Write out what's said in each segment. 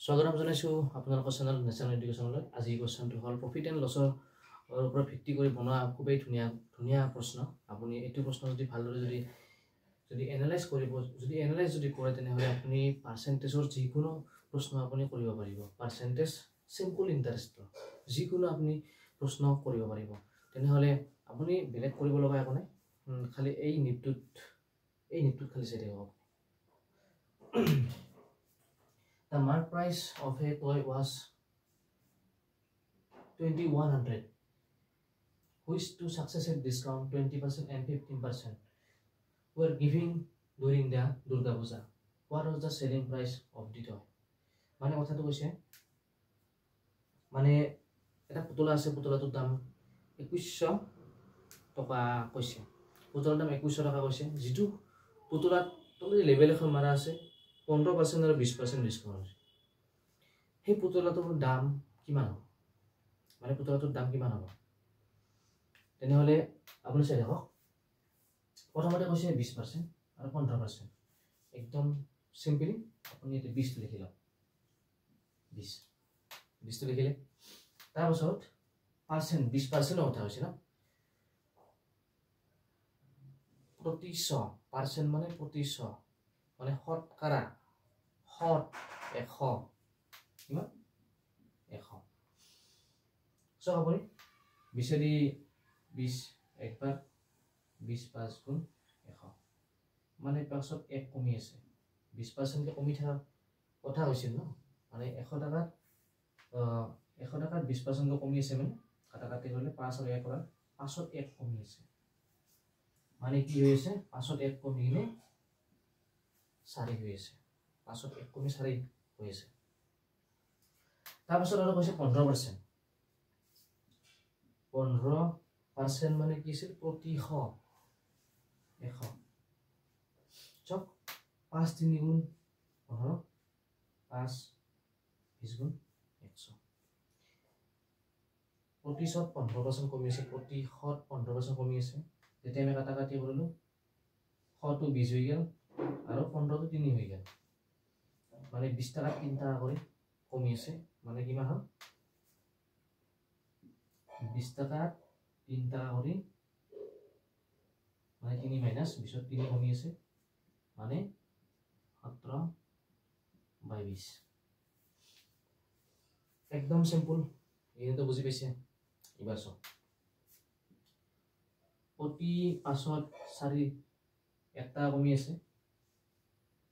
স্বাগতম জনাইছো আপোনালোকৰ চেনেল নেশ্যনেল এডুকেশ্যনলৈ। আজি কোৱেশ্চনটো হ'ল প্ৰফিট এণ্ড লছৰ ওপৰত ভিত্তি কৰি বনোৱা খুবেই ধুনীয়া প্ৰশ্ন। আপুনি এইটো প্ৰশ্ন যদি ভালদৰে যদি এনালাইজ কৰিব যদি কৰে তেনেহ'লে আপুনি পাৰ্চেণ্টেজৰ যিকোনো প্ৰশ্ন আপুনি কৰিব পাৰিব। পাৰ্চেণ্টেজ চিম্পল ইণ্টাৰেষ্টৰ যিকোনো আপুনি প্ৰশ্ন কৰিব পাৰিব। তেনেহ'লে আপুনি বেলেগ কৰিব লগা একো নাই, খালি এই নিটটোত খালি চাই থাকিব। The mark price of a toy was 2100, which two successive discount 20% and 15% were giving during the Durga Puja. What was the selling price of the toy? মানে কথাটো কৈছে মানে এটা পুতলা আছে, পুতলাটোৰ দাম 2100 টকা কৈছে। পুতলাৰ দাম 2100 টকা কৈছে। যিটো পুতলাত তলতে লেবেল এখন মাৰা আছে 15% আৰু 20% ডিসকাউন্ট আছে। সেই পুতলাটোৰ দাম কিমান হ'ব? মানে পুতলাটোৰ দাম কিমান হ'ব? তেনেহ'লে আপুনি চাই দেখক। প্ৰথমতে কৈছে 20% আৰু 15%। একদম সিম্পলি আপুনি এতে 20 লিখি লওক। 20 লিখিলে তাৰ পাছত পাৰ্সেন্ট 20% কথা হৈছে না। প্ৰতি 100% মানে প্ৰতি 100 মানে শতকৰা 100 কিমান 100। সো আপুনি 20 দি 20 একবাৰ 20 5 গুণ 100 মানে পাছত 1 কমি আছে। 20% কে কমি থকা কথা হৈছিল ন, মানে 100 টাকাত 20% কমি আছে, মানে কাটা কাটি কৰিলে 5 আৰু 1 কৰা 5ত 1 কমি আছে। মানে কি হৈ আছে? 5ত 1 কমি কিনে 4 হৈ আছে। 5ত 1 কমি 4 হৈ আছে। তাৰ পাছত আৰু কৈছে 15%। 15% মানে কি আছিল? প্ৰতি 100 চক 5 3 গুণ 15 5 20 গুণ 100। প্ৰতি 100 15% কমি আছে। প্ৰতি 100 15% কমি আছে। যেতিয়া আমি কাটা কাটি কৰিলো 100 টো 20 হৈ গেল আৰু 15 টো 3 হৈ গেল। মানে 20 টাকা 3 টাকা কৰি কমি আছে। মানে কিমান হ'ল? 20 টাকা 3 টাকা কৰি মানে 3 মাইনাস 20 3 কমি আছে, মানে 17/20। একদম সিম্পল, এইটো বুঝি পাইছে। এবাৰ চাওক, প্ৰতি 5ত 4 1 টাকা কমি আছে,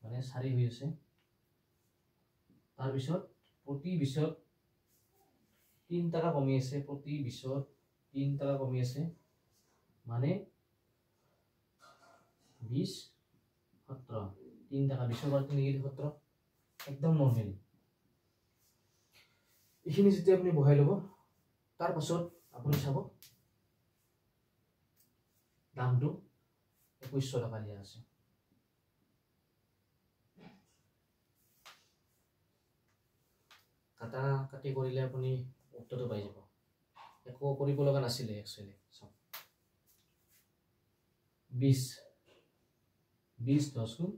মানে 4 হৈ আছে। তাৰ পিছত প্ৰতি 20ত 3 টাকা কমি আছে। প্ৰতি 20ত 3 টাকা কমি আছে, মানে 20 17 3 টাকা 20 বাৰ 3 গেলি 17। একদম নৰ্মেল। এইখিনি যেতিয়া আপুনি বহাই ল'ব, তাৰ পাছত আপুনি চাব দামটো 2100 টাকা দিয়া আছে। কাটা কাটি কৰিলে আপুনি উত্তৰটো পাই যাব। একো কৰিব লগা নাছিলে একচুয়ালি। চাওক 20 10 গুণ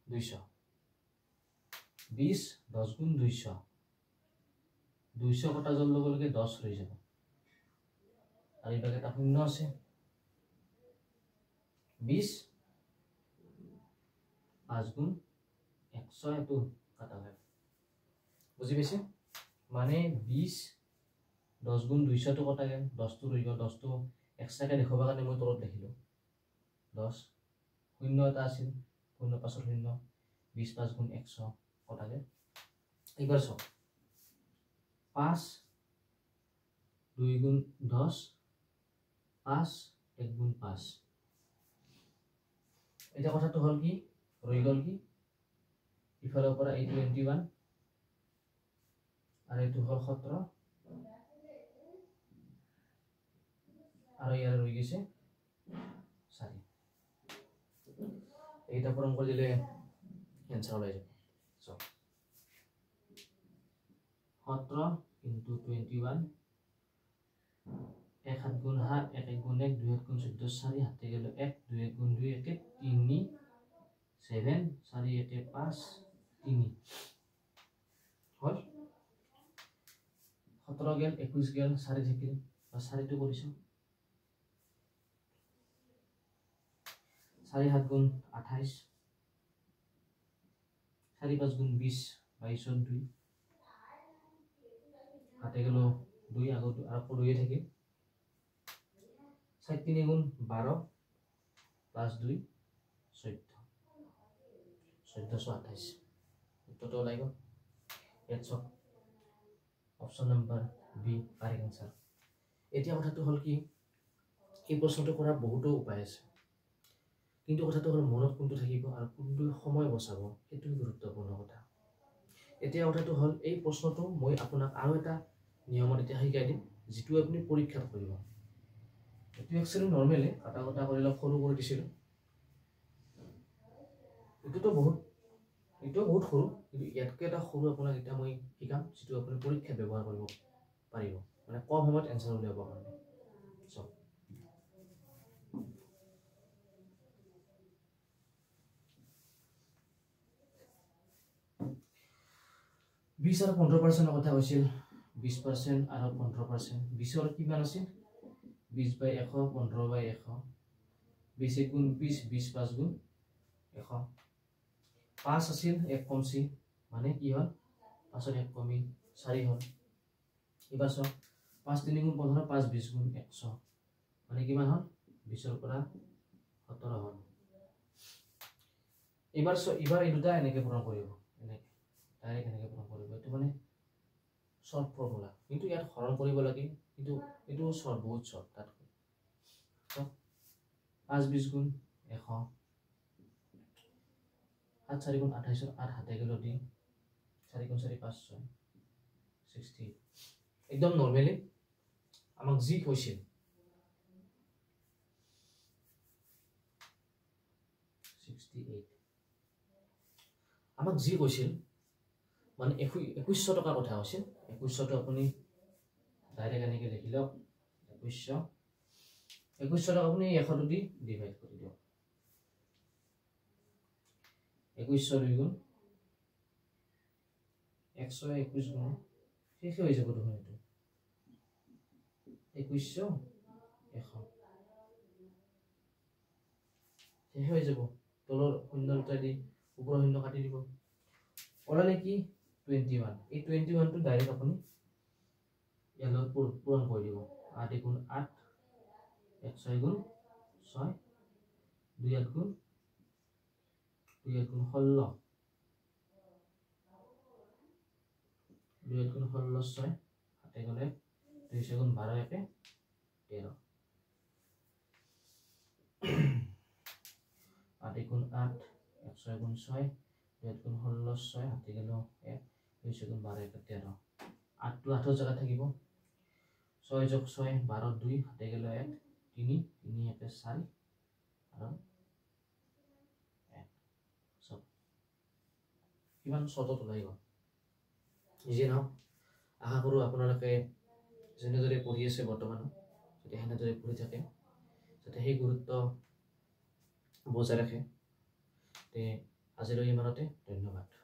200। 20 10 গুণ 200 কটা যোৱাৰ লগে লগে 10 হৈ যাব। আৰু এই এটা শূন্য আছে। 20 5 গুণ 100 এটো কাটা যায়। বুঝি পাইছে? মানে 20 10 গুণ 200 টো কটা গেল, 10 টো ৰৈ গেল। 10 টো এক্সট্ৰাকে দেখাবৰ কাৰণে মই তলত লিখিলো 10 শূন্য এটা আছিল, শূন্য পাছত শূন্য 20 5 গুণ 100 কটা গেল। এবাৰ চাওক 5 2 গুণ 10 5 1 গুণ 5। এটা কথাটো হল কি ৰৈ গল কি ইফালৰ পৰা 21 আৰু এইটো হল 17 আৰু ইয়াৰ ৰৈ গৈছে 4। এইটা পূৰণ কৰি দিলে এনসার ওলাই যাব। সো 17 into 21 1 7 গুণ 7 1 1 গুণ 1 2 1 গুণ 14 4 হাতে গেল 1 2 1 গুণ 2 1 3 7 4 1 5 3 হল 17 গেল 21 গেল 4 থাকিল বা 4 টো কৰিছো 4 7 গুণ 28 4 5 গুণ 20 22 2 হাতে গেল 2 আগত আর 2 থাকে 4 3 গুণ 12 প্লাস 2 14 1428 উত্তৰটো ওলাই গ'ল এটছ option number B correct answer এতিয়া কথাটো হল কি এই প্ৰশ্নটো কৰা বহুতো উপায় আছে কিন্তু কথাটো হল মনত কোনটো থাকিব আৰু কোনটো সময় বচাব সেইটো গুৰুত্বপূৰ্ণ কথা এতিয়া কথাটো হল এই প্ৰশ্নটো মই আপোনাক আৰু এটা নিয়মত এতিয়া শিকাই দিম যেটো আপুনি পৰীক্ষা কৰিব এটো একচুয়ালি নৰমালি কাটা কাটা কৰি লক সৰু কৰি দিছিল এটো বহুত সৰু কিন্তু ইয়াতকে এটা সৰু আপোনাক এটা মই শিকাম যেটো আপুনি পৰীক্ষা ব্যৱহাৰ কৰিব পাৰিব মানে কম সময়ত এনসাৰ উলিয়াব কাৰণে সো 20 আৰু 15% কথা কৈছিল 20% আৰু 15% 20 ৰ কিমান আছিল 20/100 15/100 20 গুণ 20 20 5 গুণ 100 5 আছিল 1 কমছি মানে কি হল 5 ৰ 1 কমি 4 হল এবাৰ সব 5 3 গুণ 15 5 20 গুণ 100 মানে কিমান হল 20 ৰ পৰা 17 হল এবাৰ এই দুটা এনেকে পূৰণ কৰিব এনেকে ডাইৰেক্ট এনেকে পূৰণ কৰিব এটো মানে শৰ্ট ফৰ্মুলা কিন্তু ইয়াত হৰণ কৰিব লাগে কিন্তু এটো শর্ট বহুত শর্ট তাত 5 20 গুণ 100 8 4 গুণ 28 8 হাতে গেল দি 4 গুণ 4 5 6 60 একদম নরমালি আমাক জি কৈছিল 68 আমাক জি কৈছিল মানে 2100 টাকা কথা হৈছে 2100 টো আপুনি ডাইৰেক্ট এনেকে লিখি লওক 2100 টাকা আপুনি 100 দি ডিভাইড কৰি দিয়ক 2100 দুই গুণ 121 গুণ শেষ হৈ যাব দেখোন এটো 2100 100 শেষ হৈ যাব তলৰ শূন্য দুটা দি ওপৰৰ শূন্য কাটি দিব ওলালে কি 21 এই 21 টো ডাইৰেক্ট আপুনি ইয়ালৈ পূৰণ কৰি দিব 8 গুণ 8 1 6 গুণ 6 2 8 গুণ 16 2 8 গুণ 16 6 হাতে গলে 2 6 গুণ 12 1 13 8 গুণ 8 1 6 গুণ 6 2 8 গুণ 16 6 হাতে গেল 1 2 6 গুণ 12 1 13 8 টো 8 জায়গা থাকিব 6 যোগ 6 12 2 হাতে গেল 1 3 3 1 4 আৰু 1 সব কিমান শতত ওলাই গ'ল ইজি ন আশা কৰো আপোনালোকে যেনেদৰে পঢ়ি আছে বৰ্তমান যদি হেনেদৰে পঢ়ি থাকে যাতে সেই গুৰুত্ব বজাই ৰাখে তে আজিলৈ ইমানতে ধন্যবাদ